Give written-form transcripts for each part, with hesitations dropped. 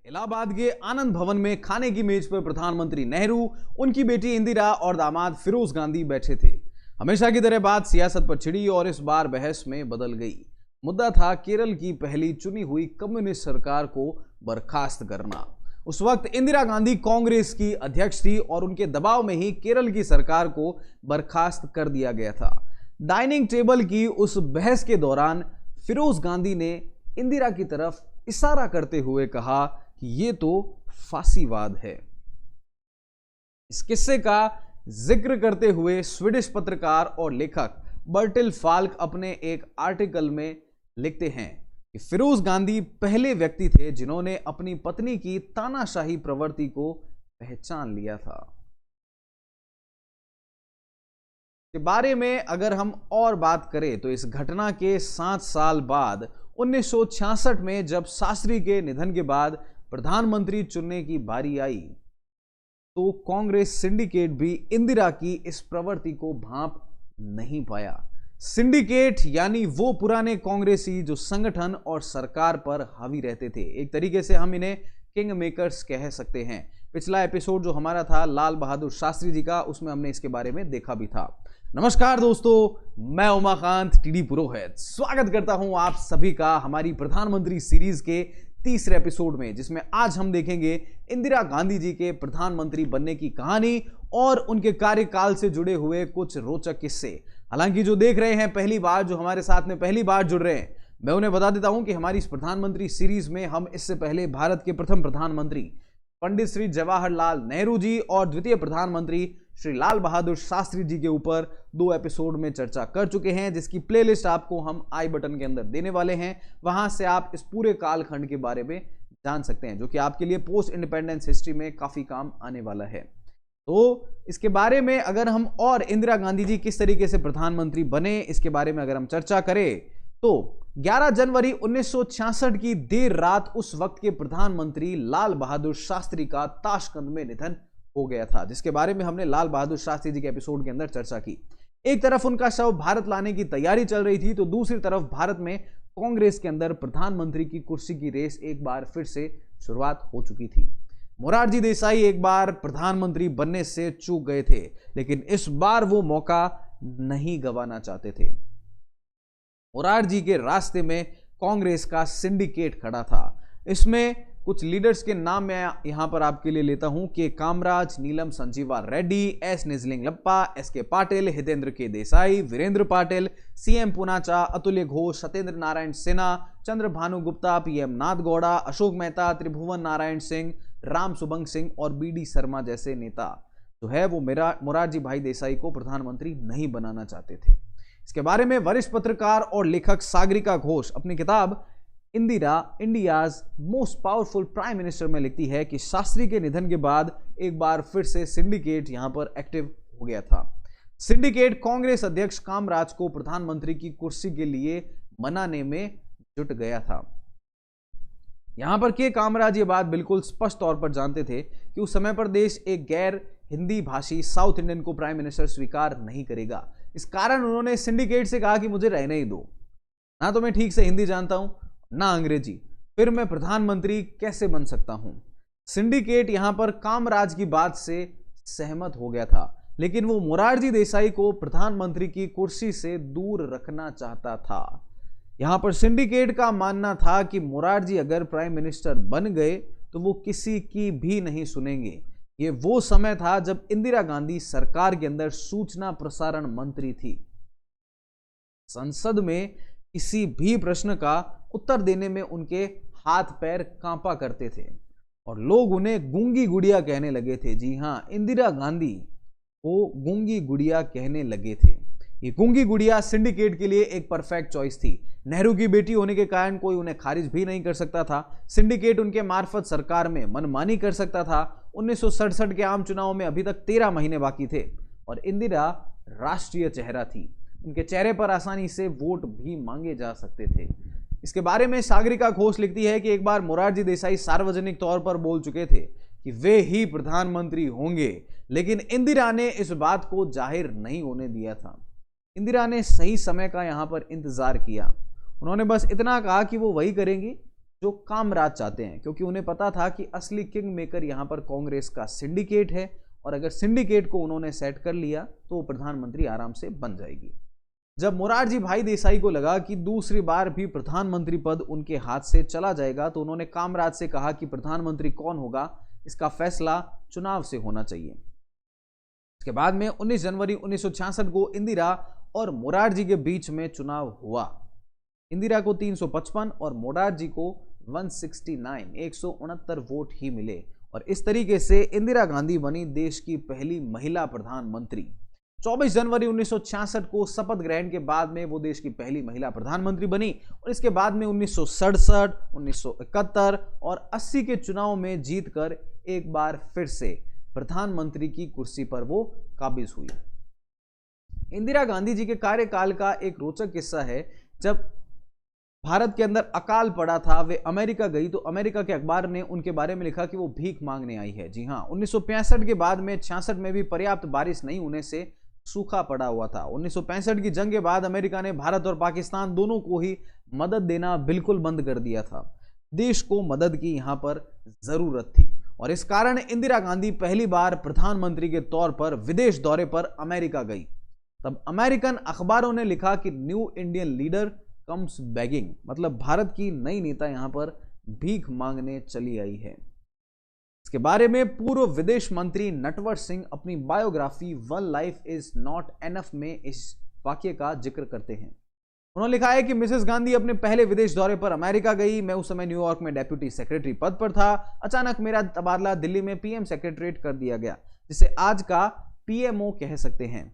इलाहाबाद के आनंद भवन में खाने की मेज पर प्रधानमंत्री नेहरू, उनकी बेटी इंदिरा और दामाद फिरोज गांधी बैठे थे। हमेशा की तरह बात सियासत पर छिड़ी और इस बार बहस में बदल गई। मुद्दा था केरल की पहली चुनी हुई कम्युनिस्ट सरकार को बर्खास्त करना। उस वक्त इंदिरा गांधी कांग्रेस की अध्यक्ष थी और उनके दबाव में ही केरल की सरकार को बर्खास्त कर दिया गया था। डाइनिंग टेबल की उस बहस के दौरान फिरोज गांधी ने इंदिरा की तरफ इशारा करते हुए कहा कि ये तो फांसीवाद है। इस किस्से का जिक्र करते हुए स्वीडिश पत्रकार और लेखक बर्टिल फाल्क अपने एक आर्टिकल में लिखते हैं कि फिरोज गांधी पहले व्यक्ति थे जिन्होंने अपनी पत्नी की तानाशाही प्रवृत्ति को पहचान लिया था। के बारे में अगर हम और बात करें तो इस घटना के 7 साल बाद 1966 में जब शास्त्री के निधन के बाद प्रधानमंत्री चुनने की बारी आई तो कांग्रेस सिंडिकेट भी इंदिरा की इस प्रवृत्ति को भांप नहीं पाया। सिंडिकेट यानी वो पुराने कांग्रेसी जो संगठन और सरकार पर हावी रहते थे। एक तरीके से हम इन्हें किंग मेकर्स कह सकते हैं। पिछला एपिसोड जो हमारा था लाल बहादुर शास्त्री जी का, उसमें हमने इसके बारे में देखा भी था। नमस्कार दोस्तों, मैं उमाकांत टीडी पुरोहित स्वागत करता हूं आप सभी का हमारी प्रधानमंत्री सीरीज के तीसरे एपिसोड में, जिसमें आज हम देखेंगे इंदिरा गांधी जी के प्रधानमंत्री बनने की कहानी और उनके कार्यकाल से जुड़े हुए कुछ रोचक किस्से। हालांकि जो देख रहे हैं पहली बार, जो हमारे साथ में पहली बार जुड़ रहे हैं, मैं उन्हें बता देता हूं कि हमारी इस प्रधानमंत्री सीरीज में हम इससे पहले भारत के प्रथम प्रधानमंत्री पंडित श्री जवाहरलाल नेहरू जी और द्वितीय प्रधानमंत्री श्री लाल बहादुर शास्त्री जी के ऊपर 2 एपिसोड में चर्चा कर चुके हैं, जिसकी प्लेलिस्ट आपको हम आई बटन के अंदर देने वाले हैं। वहां से आप इस पूरे कालखंड के बारे में जान सकते हैं, जो कि आपके लिए पोस्ट इंडिपेंडेंस हिस्ट्री में काफी काम आने वाला है। तो इसके बारे में अगर हम और इंदिरा गांधी जी किस तरीके से प्रधानमंत्री बने, इसके बारे में अगर हम चर्चा करें तो 11 जनवरी 1966 की देर रात उस वक्त के प्रधानमंत्री लाल बहादुर शास्त्री का ताशकंद में निधन हो गया था, जिसके बारे में हमने लाल बहादुर शास्त्री जी के एपिसोड के अंदर चर्चा की। एक तरफ उनका शव भारत लाने की तैयारी चल रही थी तो दूसरी तरफ भारत में कांग्रेस के अंदर प्रधानमंत्री की कुर्सी की रेस एक बार फिर से शुरुआत हो चुकी थी। मोरारजी देसाई एक बार प्रधानमंत्री बनने से चूक गए थे, लेकिन इस बार वो मौका नहीं गंवाना चाहते थे। मोरारजी के रास्ते में कांग्रेस का सिंडिकेट खड़ा था। इसमें कुछ लीडर्स के नाम मैं यहां पर आपके लिए लेता हूं कि कामराज, नीलम संजीवा रेड्डी, एस निजलिंगलप्पा, एस के पाटिल, हितेंद्र के देसाई, वीरेंद्र पाटिल, सीएम पुनाचा, अतुल्य घोष, सत्येंद्र नारायण सिन्हा, चंद्र भानु गुप्ता, पीएम नाथ गौड़ा, अशोक मेहता, त्रिभुवन नारायण सिंह, राम सुबंग सिंह और बीडी शर्मा जैसे नेता जो है वो मोरारजी भाई देसाई को प्रधानमंत्री नहीं बनाना चाहते थे। इसके बारे में वरिष्ठ पत्रकार और लेखक सागरिका घोष अपनी किताब Indira India's most powerful prime minister में लिखती है कि शास्त्री के निधन के बाद एक बार फिर से सिंडिकेट यहां पर एक्टिव हो गया था। सिंडिकेट कांग्रेस अध्यक्ष कामराज को प्रधानमंत्री की कुर्सी के लिए मनाने में जुट गया था। यहां पर के कामराज ये बात बिल्कुल स्पष्ट तौर पर जानते थे कि उस समय पर देश एक गैर हिंदी भाषी साउथ इंडियन को प्राइम मिनिस्टर स्वीकार नहीं करेगा। इस कारण उन्होंने सिंडिकेट से कहा कि मुझे रहने ही दो, ना तो मैं ठीक से हिंदी जानता हूं ना अंग्रेजी, फिर मैं प्रधानमंत्री कैसे बन सकता हूं। सिंडिकेट यहां पर कामराज की बात से सहमत हो गया था, लेकिन वो मोरारजी देसाई को प्रधानमंत्री की कुर्सी से दूर रखना चाहता था। यहां पर सिंडिकेट का मानना था कि मोरारजी अगर प्राइम मिनिस्टर बन गए तो वो किसी की भी नहीं सुनेंगे। ये वो समय था जब इंदिरा गांधी सरकार के अंदर सूचना प्रसारण मंत्री थी। संसद में किसी भी प्रश्न का उत्तर देने में उनके हाथ पैर कांपा करते थे और लोग उन्हें गूंगी गुड़िया कहने लगे थे। जी हां, इंदिरा गांधी को गूंगी गुड़िया कहने लगे थे। ये गूंगी गुड़िया सिंडिकेट के लिए एक परफेक्ट चॉइस थी। नेहरू की बेटी होने के कारण कोई उन्हें खारिज भी नहीं कर सकता था। सिंडिकेट उनके मार्फत सरकार में मनमानी कर सकता था। 1967 के आम चुनाव में अभी तक 13 महीने बाकी थे और इंदिरा राष्ट्रीय चेहरा थी। उनके चेहरे पर आसानी से वोट भी मांगे जा सकते थे। इसके बारे में सागरिका घोष लिखती है कि एक बार मोरारजी देसाई सार्वजनिक तौर पर बोल चुके थे कि वे ही प्रधानमंत्री होंगे, लेकिन इंदिरा ने इस बात को जाहिर नहीं होने दिया था। इंदिरा ने सही समय का यहां पर इंतजार किया। उन्होंने बस इतना कहा कि वो वही करेंगी जो कामराज चाहते हैं, क्योंकि उन्हें पता था कि असली किंग मेकर यहां पर कांग्रेस का सिंडिकेट है, और अगर सिंडिकेट को उन्होंने सेट कर लिया तो वो प्रधानमंत्री आराम से बन जाएगी। जब मोरारजी भाई देसाई को लगा कि दूसरी बार भी प्रधानमंत्री पद उनके हाथ से चला जाएगा, तो उन्होंने कामराज से कहा कि प्रधानमंत्री कौन होगा इसका फैसला चुनाव से होना चाहिए। इसके बाद में 19 जनवरी 1966 को इंदिरा और मोरारजी के बीच में चुनाव हुआ। इंदिरा को 355 और मोरारजी को 169 वोट ही मिले, और इस तरीके से इंदिरा गांधी बनी देश की पहली महिला प्रधानमंत्री। 24 जनवरी 1966 को शपथ ग्रहण के बाद में वो देश की पहली महिला प्रधानमंत्री बनी, और इसके बाद में 1967, 1971 और 80 के चुनाव में जीतकर एक बार फिर से प्रधानमंत्री की कुर्सी पर वो काबिज हुई। इंदिरा गांधी जी के कार्यकाल का एक रोचक किस्सा है, जब भारत के अंदर अकाल पड़ा था, वे अमेरिका गई, तो अमेरिका के अखबार ने उनके बारे में लिखा कि वो भीख मांगने आई है। जी हां, 1965 के बाद में 66 में भी पर्याप्त बारिश नहीं होने से सूखा पड़ा हुआ था। 1965 की जंग के बाद अमेरिका ने भारत और पाकिस्तान दोनों को ही मदद देना बिल्कुल बंद कर दिया था। देश को मदद की यहां पर जरूरत थी, और इस कारण इंदिरा गांधी पहली बार प्रधानमंत्री के तौर पर विदेश दौरे पर अमेरिका गई। तब अमेरिकन अखबारों ने लिखा कि new Indian leader comes begging, मतलब भारत की नई नेता यहां पर भीख मांगने चली आई है। इसके बारे में पूर्व विदेश मंत्री नटवर सिंह अपनी biography one life is not enough में इस वाक्य का जिक्र करते हैं। उन्होंने लिखा है कि मिसेस गांधी अपने पहले विदेश दौरे पर अमेरिका गई। मैं उस समय न्यूयॉर्क में डेप्यूटी सेक्रेटरी पद पर था। अचानक मेरा तबादला दिल्ली में पीएम सेक्रेटरीट कर दिया गया, जिसे आज का पीएमओ कह सकते हैं।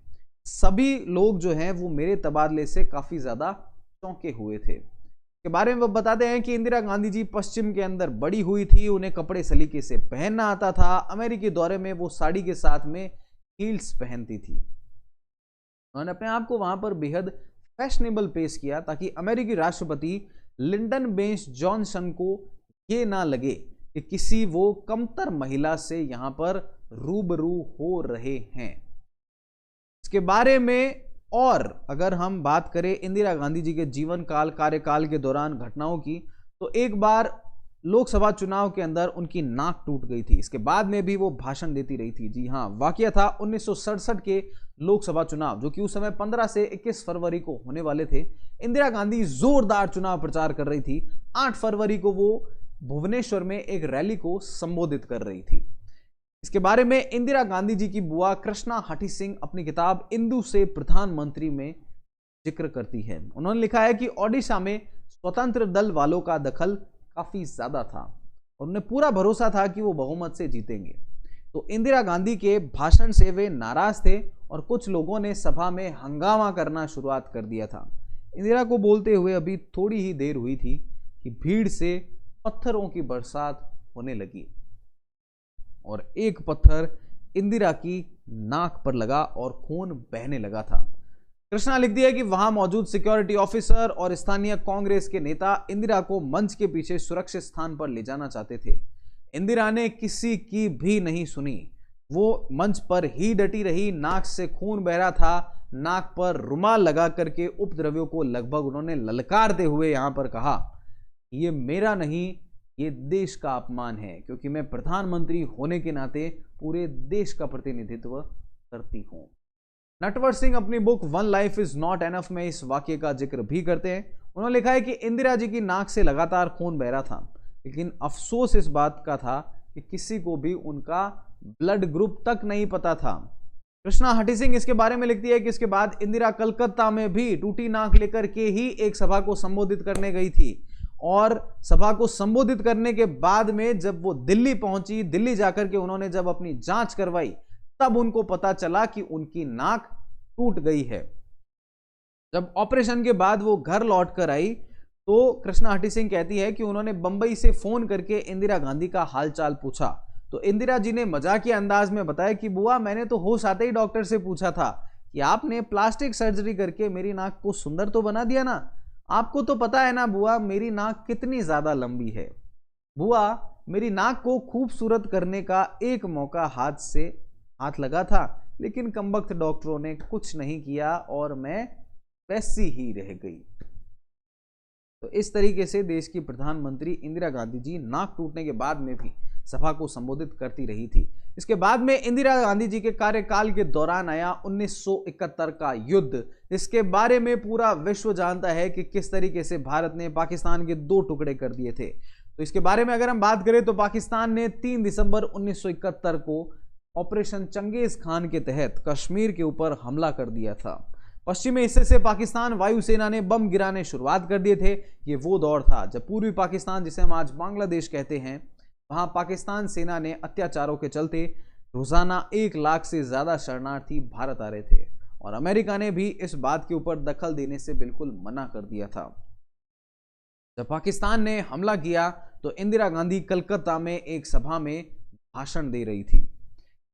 सभी लोग जो हैं वो मेरे तबादले से काफी ज्यादा चौंके हुए थे। के बारे में वो बताते हैं कि इंदिरा गांधी जी पश्चिम के अंदर बड़ी हुई थी, उन्हें कपड़े सलीके से पहनना आता था। अमेरिकी दौरे में वो साड़ी के साथ में हील्स पहनती थी। उन्होंने अपने आप को वहां पर बेहद फैशनेबल पेश किया, ताकि अमेरिकी राष्ट्रपति लिंडन बेंस जॉनसन को ये ना लगे कि किसी वो कमतर महिला से यहां पर रूबरू हो रहे हैं। इसके बारे में और अगर हम बात करें इंदिरा गांधी जी के जीवन काल कार्यकाल के दौरान घटनाओं की, तो एक बार लोकसभा चुनाव के अंदर उनकी नाक टूट गई थी। इसके बाद में भी वो भाषण देती रही थी। जी हां, वाकया था 1967 के लोकसभा चुनाव, जो कि उस समय 15 से 21 फरवरी को होने वाले थे। इंदिरा गांधी जोरदार चुनाव प्रचार कर रही थी। 8 फरवरी को वो भुवनेश्वर में एक रैली को संबोधित कर रही थी। इसके बारे में इंदिरा गांधी जी की बुआ कृष्णा हठी सिंह अपनी किताब इंदु से प्रधानमंत्री में जिक्र करती है। उन्होंने लिखा है कि ओडिशा में स्वतंत्र दल वालों का दखल काफी ज्यादा था, और उन्हें पूरा भरोसा था कि वो बहुमत से जीतेंगे। तो इंदिरा गांधी के भाषण से वे नाराज थे, और कुछ लोगों ने सभा में हंगामा करना शुरुआत कर दिया था। इंदिरा को बोलते हुए अभी थोड़ी ही देर हुई थी कि भीड़ से पत्थरों की बरसात होने लगी, और एक पत्थर इंदिरा की नाक पर लगा और खून बहने लगा था। कृष्णा लिखती है कि वहां मौजूद सिक्योरिटी ऑफिसर और स्थानीय कांग्रेस के नेता इंदिरा को मंच के पीछे सुरक्षित स्थान पर ले जाना चाहते थे। इंदिरा ने किसी की भी नहीं सुनी। वो मंच पर ही डटी रही। नाक से खून बह रहा था। नाक पर रुमाल लगा करके उपद्रवियों को लगभग उन्होंने ललकारते हुए यहां पर कहा, ये मेरा नहीं, ये देश का अपमान है, क्योंकि मैं प्रधानमंत्री होने के नाते पूरे देश का प्रतिनिधित्व करती हूं। नटवर सिंह अपनी book one life is not enough में इस वाक्य का जिक्र भी करते हैं। उन्होंने लिखा है कि इंदिरा जी की नाक से लगातार खून बह रहा था, लेकिन अफसोस इस बात का था कि किसी को भी उनका ब्लड ग्रुप तक नहीं पता था। कृष्णा हठी सिंह इसके बारे में लिखती है कि इसके बाद इंदिरा कलकत्ता में भी टूटी नाक लेकर के ही एक सभा को संबोधित करने गई थी, और सभा को संबोधित करने के बाद में जब वो दिल्ली पहुंची, दिल्ली जाकर के उन्होंने जब अपनी जांच करवाई, तब उनको पता चला कि उनकी नाक टूट गई है। जब ऑपरेशन के बाद वो घर लौट कर आई, तो कृष्णा हठी सिंह कहती है कि उन्होंने बंबई से फोन करके इंदिरा गांधी का हालचाल पूछा। तो इंदिरा जी ने मजाकिया अंदाज में बताया कि बुआ, मैंने तो होश आते ही डॉक्टर से पूछा था कि आपने प्लास्टिक सर्जरी करके मेरी नाक को सुंदर तो बना दिया ना। आपको तो पता है ना बुआ, मेरी नाक कितनी ज्यादा लंबी है। बुआ, मेरी नाक को खूबसूरत करने का एक मौका हाथ लगा था, लेकिन कमबख्त डॉक्टरों ने कुछ नहीं किया और मैं वैसी ही रह गई। तो इस तरीके से देश की प्रधानमंत्री इंदिरा गांधी जी नाक टूटने के बाद में भी सभा को संबोधित करती रही थी। इसके बाद में इंदिरा गांधी जी के कार्यकाल के दौरान आया 1971 का युद्ध। इसके बारे में पूरा विश्व जानता है कि किस तरीके से भारत ने पाकिस्तान के 2 टुकड़े कर दिए थे। तो इसके बारे में अगर हम बात करें तो पाकिस्तान ने 3 दिसंबर 1971 को ऑपरेशन चंगेज खान के तहत कश्मीर के ऊपर हमला कर दिया था। पश्चिमी हिस्से से पाकिस्तान वायुसेना ने बम गिराने शुरुआत कर दिए थे। ये वो दौर था जब पूर्वी पाकिस्तान, जिसे हम आज बांग्लादेश कहते हैं, वहां पाकिस्तान सेना ने अत्याचारों के चलते रोजाना 1 लाख से ज्यादा शरणार्थी भारत आ रहे थे और अमेरिका ने भी इस बात के ऊपर दखल देने से बिल्कुल मना कर दिया था। जब पाकिस्तान ने हमला किया तो इंदिरा गांधी कलकत्ता में एक सभा में भाषण दे रही थी।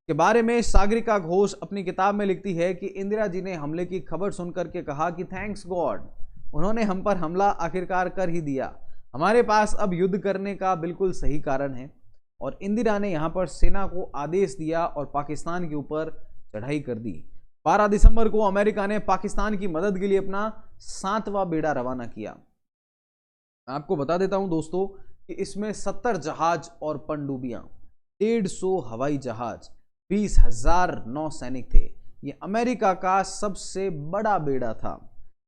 के बारे में सागरिका घोष अपनी किताब में लिखती है कि इंदिरा जी ने हमले की खबर सुनकर के कहा कि थैंक्स गॉड, उन्होंने हम पर हमला आखिरकार कर ही दिया। हमारे पास अब युद्ध करने का बिल्कुल सही कारण है। और इंदिरा ने यहां पर सेना को आदेश दिया और पाकिस्तान के ऊपर चढ़ाई कर दी। 12 दिसंबर को अमेरिका ने पाकिस्तान की मदद के लिए अपना 7वां बेड़ा रवाना किया। मैं आपको बता देता हूं दोस्तों कि इसमें 70 जहाज और पनडुब्बियां, 150 हवाई जहाज, 20,000 नौसैनिक थे। ये अमेरिका का सबसे बड़ा बेड़ा था।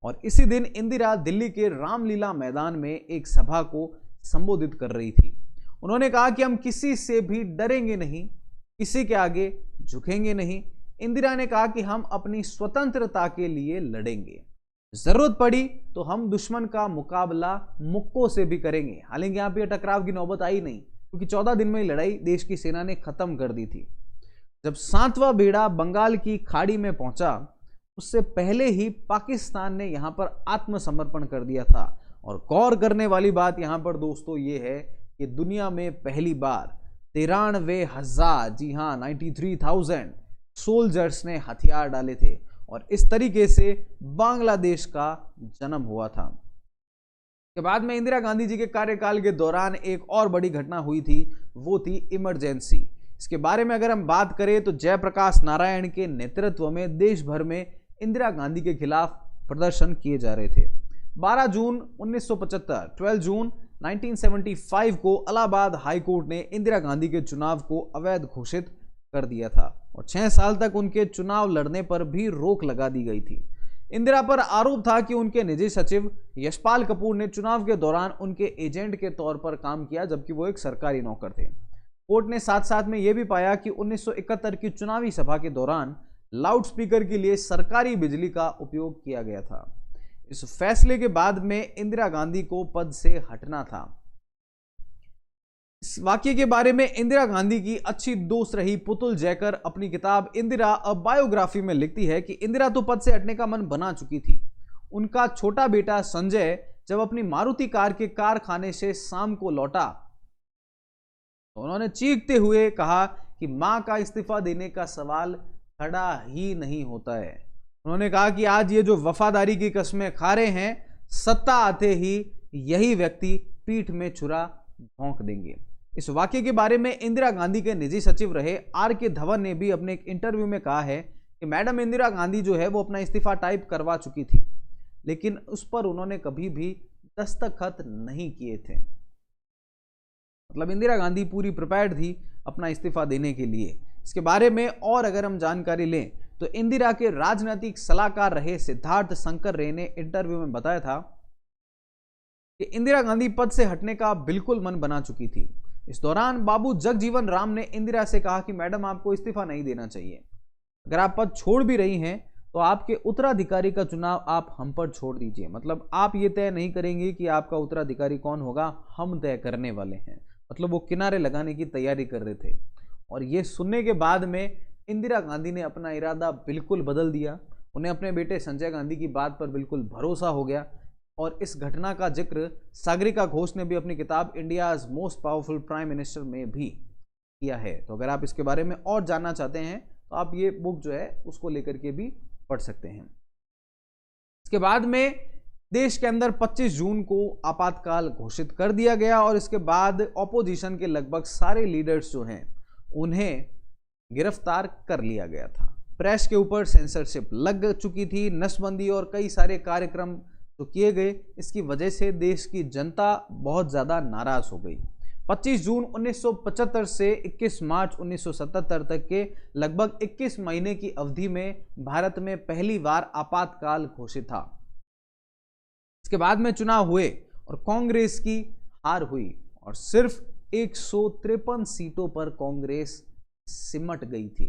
और इसी दिन इंदिरा दिल्ली के रामलीला मैदान में एक सभा को संबोधित कर रही थी। उन्होंने कहा कि हम किसी से भी डरेंगे नहीं, किसी के आगे झुकेंगे नहीं। इंदिरा ने कहा कि हम अपनी स्वतंत्रता के लिए लड़ेंगे, जरूरत पड़ी तो हम दुश्मन का मुकाबला मुक्कों से भी करेंगे। हालांकि यहां पर टकराव की नौबत आई नहीं, क्योंकि 14 दिन में लड़ाई देश की सेना ने खत्म कर दी थी। जब 7वां बेड़ा बंगाल की खाड़ी में पहुंचा, उससे पहले ही पाकिस्तान ने यहां पर आत्मसमर्पण कर दिया था। और गौर करने वाली बात यहां पर दोस्तों ये है कि दुनिया में पहली बार 93,000, जी हां 93,000 सोल्जर्स ने हथियार डाले थे और इस तरीके से बांग्लादेश का जन्म हुआ था। के बाद में इंदिरा गांधी जी के कार्यकाल के दौरान एक और बड़ी घटना हुई थी, वो थी इमरजेंसी। इसके बारे में अगर हम बात करें तो जयप्रकाश नारायण के नेतृत्व में देश भर में इंदिरा गांधी के खिलाफ प्रदर्शन किए जा रहे थे। 12 जून 1975, 12 जून 1975 को इलाहाबाद हाई कोर्ट ने इंदिरा गांधी के चुनाव को अवैध घोषित कर दिया था और 6 साल तक उनके चुनाव लड़ने पर भी रोक लगा दी गई थी। इंदिरा पर आरोप था कि उनके निजी सचिव यशपाल कपूर ने चुनाव के दौरान उनके एजेंट के तौर पर काम किया, जबकि वो एक सरकारी नौकर थे। कोर्ट ने साथ साथ में यह भी पाया कि 1971 की चुनावी सभा के दौरान लाउडस्पीकर के लिए सरकारी बिजली का उपयोग किया गया था। इस फैसले के बाद में इंदिरा गांधी को पद से हटना था। इस वाक्य के बारे में इंदिरा गांधी की अच्छी दोस्त रही पुतुल जयकर अपनी किताब इंदिरा अ बायोग्राफी में लिखती है कि इंदिरा तो पद से हटने का मन बना चुकी थी। उनका छोटा बेटा संजय जब अपनी मारुति कार के कारखाने से शाम को लौटा तो उन्होंने चीखते हुए कहा कि मां का इस्तीफा देने का सवाल खड़ा ही नहीं होता है। उन्होंने कहा कि आज ये जो वफादारी की कस्में खा रहे हैं, सत्ता आते ही यही व्यक्ति पीठ में छुरा भोंक देंगे। इस वाक्य के बारे में इंदिरा गांधी के निजी सचिव रहे R.K. धवन ने भी अपने एक इंटरव्यू में कहा है कि मैडम इंदिरा गांधी जो है वो अपना इस्तीफा टाइप करवा चुकी थी, लेकिन उस पर उन्होंने कभी भी दस्तखत नहीं किए थे। मतलब इंदिरा गांधी पूरी प्रिपेयर्ड थी अपना इस्तीफा देने के लिए। इसके बारे में और अगर हम जानकारी लें तो इंदिरा के राजनीतिक सलाहकार रहे सिद्धार्थ शंकर रे ने इंटरव्यू में बताया था कि इंदिरा गांधी पद से हटने का बिल्कुल मन बना चुकी थी। इस दौरान बाबू जगजीवन राम ने इंदिरा से कहा कि मैडम आपको इस्तीफा नहीं देना चाहिए, अगर आप पद छोड़ भी रही हैं तो आपके उत्तराधिकारी का चुनाव आप हम पर छोड़ दीजिए। मतलब आप ये तय नहीं करेंगे कि आपका उत्तराधिकारी कौन होगा, हम तय करने वाले हैं। मतलब वो किनारे लगाने की तैयारी कर रहे थे। और ये सुनने के बाद में इंदिरा गांधी ने अपना इरादा बिल्कुल बदल दिया। उन्हें अपने बेटे संजय गांधी की बात पर बिल्कुल भरोसा हो गया। और इस घटना का जिक्र सागरिका घोष ने भी अपनी किताब India's most powerful prime minister में भी किया है। तो अगर आप इसके बारे में और जानना चाहते हैं तो आप ये बुक जो है उसको लेकर के भी पढ़ सकते हैं। इसके बाद में देश के अंदर 25 जून को आपातकाल घोषित कर दिया गया और इसके बाद ऑपोजिशन के लगभग सारे लीडर्स जो हैं उन्हें गिरफ्तार कर लिया गया था। प्रेस के ऊपर सेंसरशिप लग चुकी थी, नसबंदी और कई सारे कार्यक्रम जो किए गए, इसकी वजह से देश की जनता बहुत ज़्यादा नाराज हो गई। 25 जून 1975 से 21 मार्च 1977 तक के लगभग 21 महीने की अवधि में भारत में पहली बार आपातकाल घोषित था। इसके बाद में चुनाव हुए और कांग्रेस की हार हुई और सिर्फ 153 सीटों पर कांग्रेस सिमट गई थी।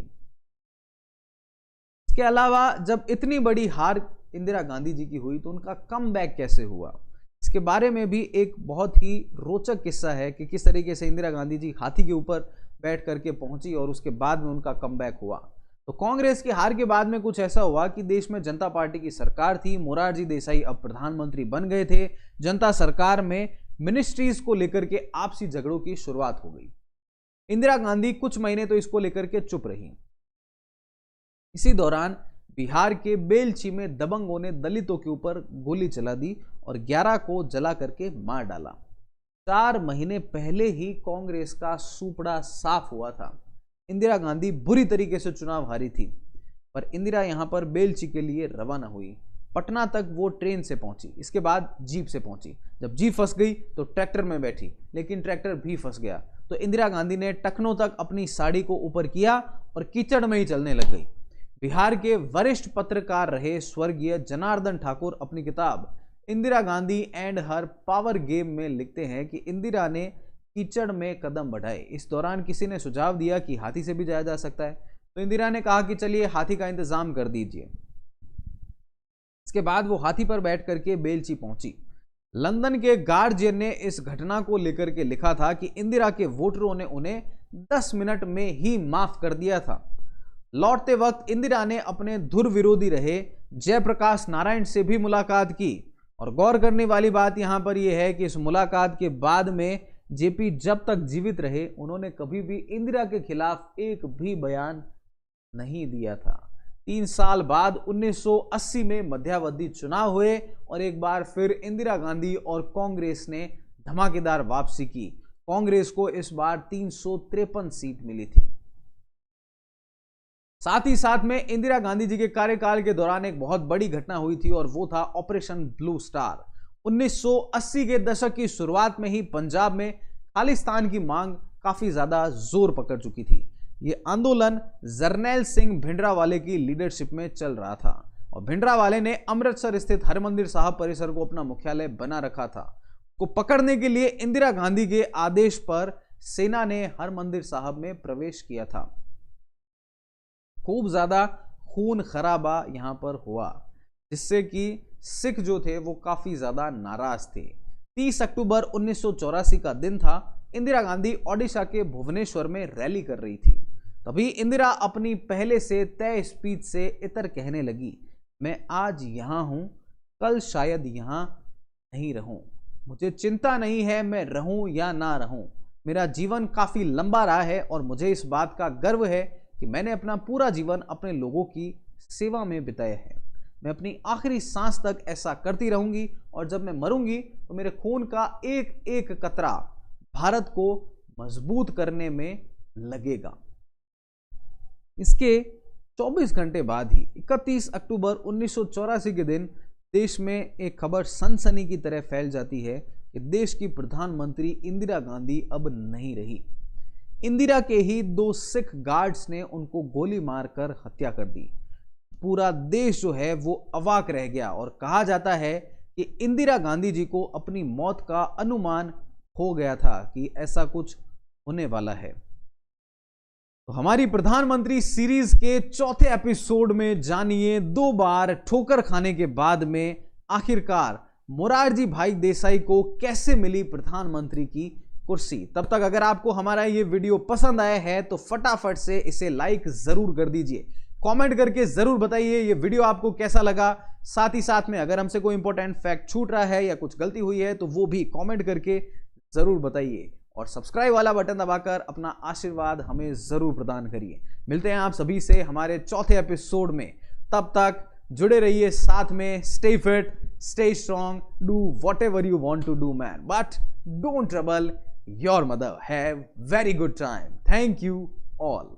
इसके अलावा जब इतनी बड़ी हार इंदिरा गांधी जी की हुई तो उनका कमबैक कैसे हुआ, इसके बारे में भी एक बहुत ही रोचक किस्सा है कि किस तरीके से इंदिरा गांधी जी हाथी के ऊपर बैठ करके पहुंची और उसके बाद में उनका कमबैक हुआ। तो कांग्रेस की हार के बाद में कुछ ऐसा हुआ कि देश में जनता पार्टी की सरकार थी, मोरारजी देसाई अब प्रधानमंत्री बन गए थे। जनता सरकार में मिनिस्ट्रीज को लेकर के आपसी झगड़ों की शुरुआत हो गई। इंदिरा गांधी कुछ महीने तो इसको लेकर के चुप रही। इसी दौरान बिहार के बेलछी में दबंगों ने दलितों के ऊपर गोली चला दी और 11 को जला करके मार डाला। 4 महीने पहले ही कांग्रेस का सूपड़ा साफ हुआ था। इंदिरा गांधी बुरी तरीके से चुनाव हारी थी, पर इंदिरा यहां पर बेलछी के लिए रवाना हुई। पटना तक वो ट्रेन से पहुंची, इसके बाद जीप से पहुंची। जब जीप फंस गई तो ट्रैक्टर में बैठी, लेकिन ट्रैक्टर भी फंस गया। तो इंदिरा गांधी ने टखनों तक अपनी साड़ी को ऊपर किया और कीचड़ में ही चलने लग गई। बिहार के वरिष्ठ पत्रकार रहे स्वर्गीय जनार्दन ठाकुर अपनी किताब Indira Gandhi and her power game में लिखते हैं कि इंदिरा ने कीचड़ में कदम बढ़ाए। इस दौरान किसी ने सुझाव दिया कि हाथी से भी जाया जा सकता है, तो इंदिरा ने कहा कि चलिए हाथी का इंतजाम कर दीजिए। इसके बाद वो हाथी पर बैठ करके बेलछी पहुंची। लंदन के गार्जियन ने इस घटना को लेकर के लिखा था कि इंदिरा के वोटरों ने उन्हें 10 मिनट में ही माफ कर दिया था। लौटते वक्त इंदिरा ने अपने धुर विरोधी रहे जयप्रकाश नारायण से भी मुलाकात की। और गौर करने वाली बात यहां पर यह है कि इस मुलाकात के बाद में जेपी जब तक जीवित रहे उन्होंने कभी भी इंदिरा के खिलाफ एक भी बयान नहीं दिया था। 3 साल बाद 1980 में मध्यावधि चुनाव हुए और एक बार फिर इंदिरा गांधी और कांग्रेस ने धमाकेदार वापसी की। कांग्रेस को इस बार 353 सीट मिली थी। साथ ही साथ में इंदिरा गांधी जी के कार्यकाल के दौरान एक बहुत बड़ी घटना हुई थी और वो था ऑपरेशन ब्लू स्टार। 1980 के दशक की शुरुआत में ही पंजाब में खालिस्तान की मांग काफी ज्यादा जोर पकड़ चुकी थी। ये आंदोलन जरनैल सिंह भिंडरावाले की लीडरशिप में चल रहा था और भिंडरावाले ने अमृतसर स्थित हरमंदिर साहब परिसर को अपना मुख्यालय बना रखा था। को पकड़ने के लिए इंदिरा गांधी के आदेश पर सेना ने हरमंदिर साहब में प्रवेश किया था। खूब ज्यादा खून खराबा यहां पर हुआ, जिससे कि सिख जो थे वो काफी ज्यादा नाराज थे। 30 अक्टूबर 1984 का दिन था। इंदिरा गांधी ओडिशा के भुवनेश्वर में रैली कर रही थी। तभी इंदिरा अपनी पहले से तय स्पीच से इतर कहने लगी, मैं आज यहां हूं, कल शायद यहां नहीं रहूं। मुझे चिंता नहीं है मैं रहूं या ना रहूं। मेरा जीवन काफी लंबा रहा है और मुझे इस बात का गर्व है कि मैंने अपना पूरा जीवन अपने लोगों की सेवा में बिताया है। मैं अपनी आखिरी सांस तक ऐसा करती रहूंगी और जब मैं मरूंगी तो मेरे खून का एक एक कतरा भारत को मजबूत करने में लगेगा। इसके 24 घंटे बाद ही 31 अक्टूबर 1984 के दिन देश में एक खबर सनसनी की तरह फैल जाती है कि देश की प्रधानमंत्री इंदिरा गांधी अब नहीं रही। इंदिरा के ही 2 सिख गार्ड्स ने उनको गोली मारकर हत्या कर दी। पूरा देश जो है वो अवाक रह गया और कहा जाता है कि इंदिरा गांधी जी को अपनी मौत का अनुमान हो गया था कि ऐसा कुछ होने वाला है। तो हमारी प्रधानमंत्री सीरीज के 4थे एपिसोड में जानिए 2 बार ठोकर खाने के बाद में आखिरकार मोरारजी भाई देसाई को कैसे मिली प्रधानमंत्री की कुर्सी। तब तक अगर आपको हमारा ये वीडियो पसंद आया है तो फटाफट से इसे लाइक जरूर कर दीजिए। कमेंट करके जरूर बताइए ये वीडियो आपको कैसा लगा। साथ ही साथ में अगर हमसे कोई इंपॉर्टेंट फैक्ट छूट रहा है या कुछ गलती हुई है तो वो भी कमेंट करके जरूर बताइए और सब्सक्राइब वाला बटन दबाकर अपना आशीर्वाद हमें जरूर प्रदान करिए। मिलते हैं आप सभी से हमारे 4थे एपिसोड में। तब तक जुड़े रहिए साथ में। Stay fit, stay strong, do whatever you want to do man, but don't trouble your mother. Have very good time. Thank you all.